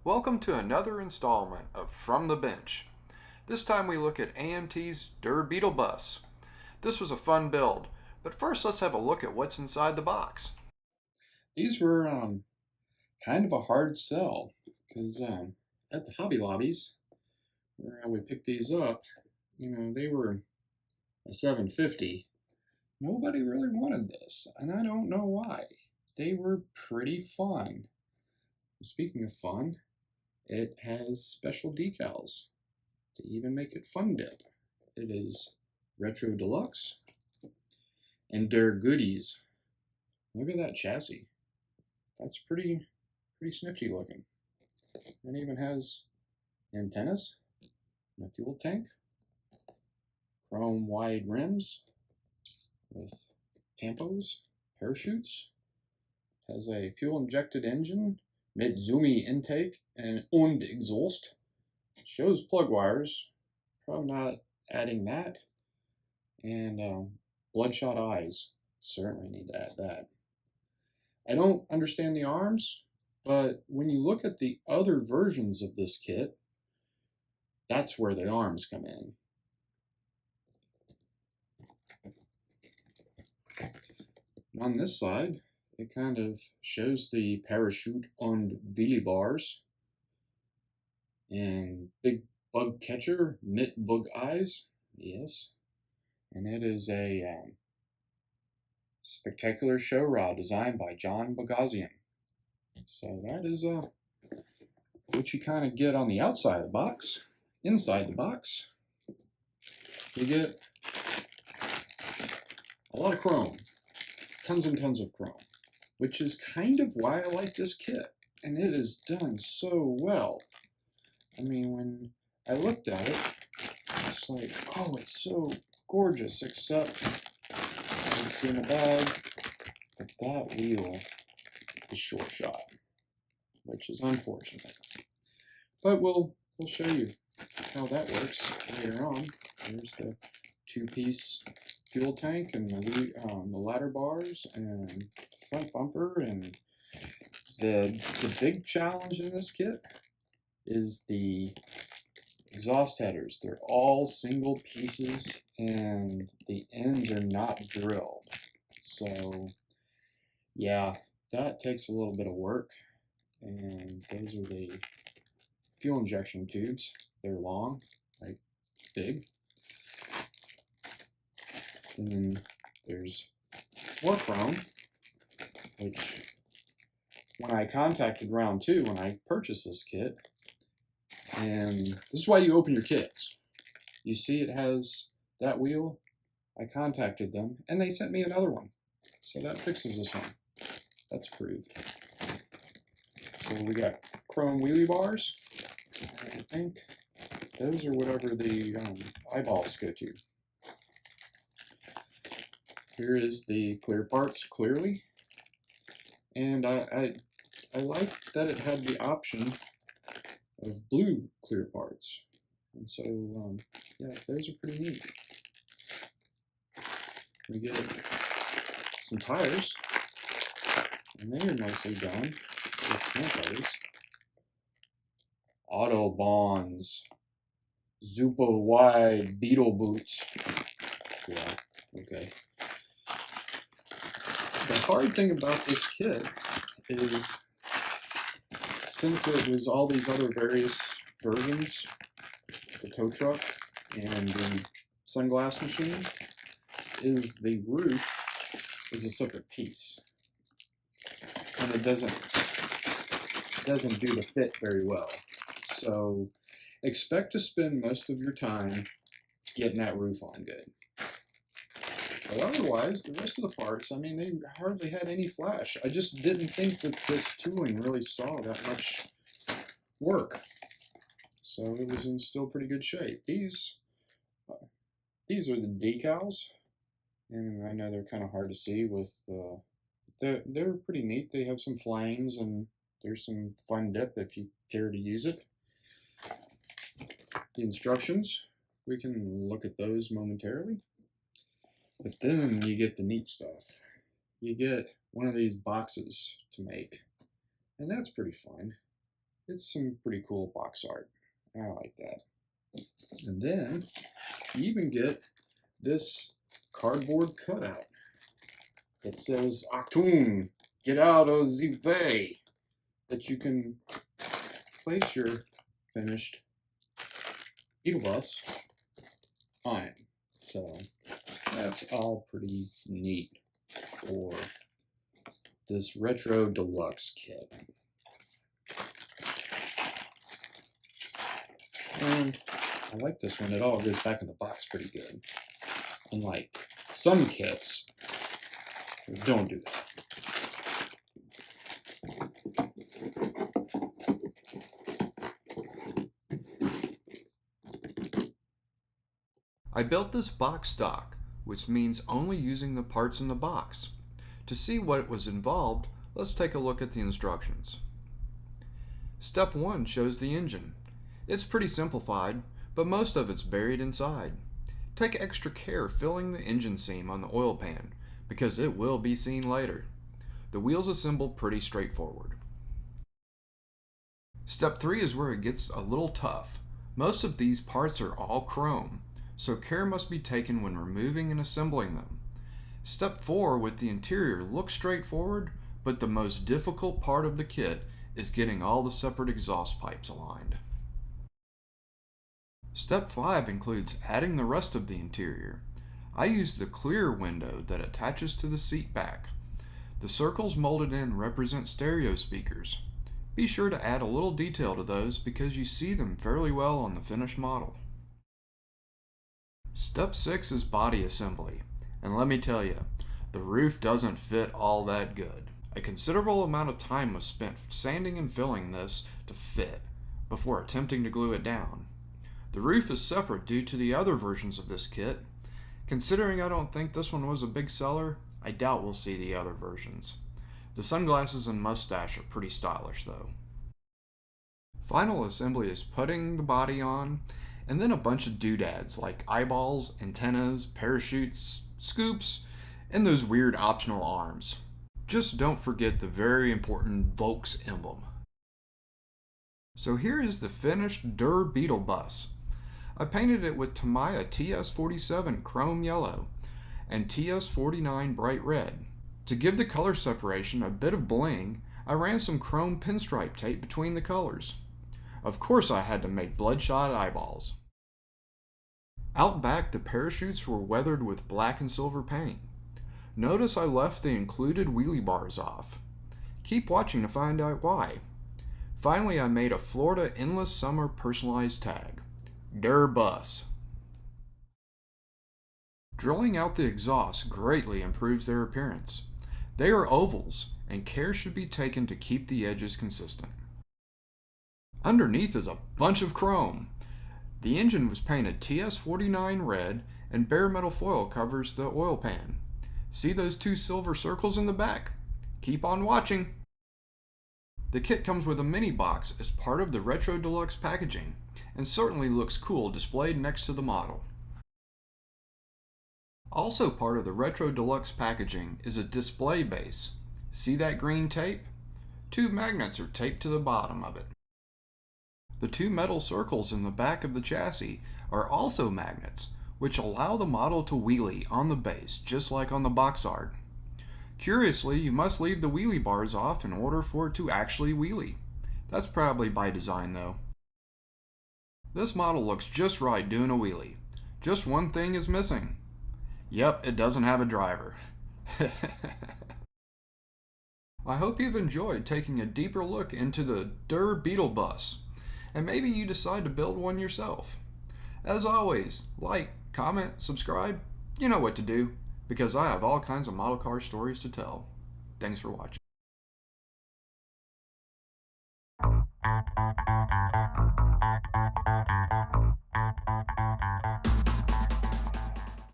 Welcome to another installment of From the Bench. This time we look at AMT's Beetle Bus. This was a fun build, but first let's have a look at what's inside the box. These were kind of a hard sell because at the Hobby Lobbies where I would pick these up, they were a 750. Nobody really wanted this, and I don't know why. They were pretty fun. Speaking of fun, it has special decals to even make it fun dip. It is Retro Deluxe and Der Goodies. Look at that chassis. That's pretty snifty looking. It even has antennas and a fuel tank, chrome wide rims with tampos, parachutes, has a fuel injected engine, Mitsumi intake and exhaust. Shows plug wires, probably not adding that, and bloodshot eyes, certainly need to add that. I don't understand the arms, but when you look at the other versions of this kit, that's where the arms come in. On this side, it kind of shows the parachute on wheelie bars and big bug catcher, mitt bug eyes, yes. And it is a spectacular show rod designed by John Bagazian. So that is what you kind of get on the outside of the box. Inside the box, you get a lot of chrome, tons and tons of chrome, which is kind of why I like this kit. And it is done so well. I mean, when I looked at it, it's like, oh, it's so gorgeous, except you see in the bag that that wheel is short shot, which is unfortunate. But we'll show you how that works later on. There's the two-piece fuel tank and the ladder bars and front bumper, and the big challenge in this kit is the exhaust headers. They're all single pieces and the ends are not drilled. So yeah, that takes a little bit of work. And those are the fuel injection tubes. They're long, like big. And then there's more chrome, which when I contacted Round 2, when I purchased this kit, and this is why you open your kits. You see it has that wheel. I contacted them, and they sent me another one. So that fixes this one. That's approved. So we got chrome wheelie bars. I think those are whatever the eyeballs go to. Here is the clear parts clearly. And I like that it had the option of blue clear parts. And so, yeah, those are pretty neat. We get some tires, and they are nicely done with tampons. Autobahns, Zupa wide Beetle boots. Yeah, okay. The hard thing about this kit is, since it was all these other various versions, the tow truck and the sunglass machine, is the roof is a separate piece, and it doesn't do the fit very well. So expect to spend most of your time getting that roof on good. But otherwise, the rest of the parts, I mean, they hardly had any flash. I just didn't think that this tooling really saw that much work. So it was in still pretty good shape. These are the decals, and I know they're kind of hard to see with they're pretty neat. They have some flames, and there's some fun dip if you care to use it. The instructions, we can look at those momentarily. But then you get the neat stuff. You get one of these boxes to make, and that's pretty fun. It's some pretty cool box art. I like that. And then you even get this cardboard cutout that says Achtung, get out of the way, that you can place your finished Beetle Bus on it. So that's all pretty neat for this retro deluxe kit. And I like this one. It all goes back in the box pretty good. Unlike some kits, don't do that. I built this box stock, which means only using the parts in the box. To see what was involved, let's take a look at the instructions. Step 1 shows the engine. It's pretty simplified, but most of it's buried inside. Take extra care filling the engine seam on the oil pan, because it will be seen later. The wheels assemble pretty straightforward. Step 3 is where it gets a little tough. Most of these parts are all chrome, so care must be taken when removing and assembling them. Step 4 with the interior looks straightforward, but the most difficult part of the kit is getting all the separate exhaust pipes aligned. Step 5 includes adding the rest of the interior. I used the clear window that attaches to the seat back. The circles molded in represent stereo speakers. Be sure to add a little detail to those because you see them fairly well on the finished model. Step 6 is body assembly, and let me tell you, the roof doesn't fit all that good. A considerable amount of time was spent sanding and filling this to fit before attempting to glue it down. The roof is separate due to the other versions of this kit. Considering I don't think this one was a big seller, I doubt we'll see the other versions. The sunglasses and mustache are pretty stylish though. Final assembly is putting the body on, and then a bunch of doodads like eyeballs, antennas, parachutes, scoops, and those weird optional arms. Just don't forget the very important Volks emblem. So here is the finished Beetle Bus. I painted it with Tamiya TS47 chrome yellow and TS49 bright red. To give the color separation a bit of bling, I ran some chrome pinstripe tape between the colors. Of course I had to make bloodshot eyeballs. Out back, the parachutes were weathered with black and silver paint. Notice I left the included wheelie bars off. Keep watching to find out why. Finally, I made a Florida Endless Summer personalized tag. Bus. Drilling out the exhaust greatly improves their appearance. They are ovals, and care should be taken to keep the edges consistent. Underneath is a bunch of chrome. The engine was painted TS49 red, and bare metal foil covers the oil pan. See those two silver circles in the back? Keep on watching. The kit comes with a mini box as part of the Retro Deluxe packaging, and certainly looks cool displayed next to the model. Also part of the Retro Deluxe packaging is a display base. See that green tape? 2 magnets are taped to the bottom of it. The 2 metal circles in the back of the chassis are also magnets, which allow the model to wheelie on the base just like on the box art. Curiously, you must leave the wheelie bars off in order for it to actually wheelie. That's probably by design though. This model looks just right doing a wheelie. Just one thing is missing. Yep, it doesn't have a driver. I hope you've enjoyed taking a deeper look into the Beetle Bus, and maybe you decide to build one yourself. As always, like, comment, subscribe, you know what to do, because I have all kinds of model car stories to tell. Thanks for watching.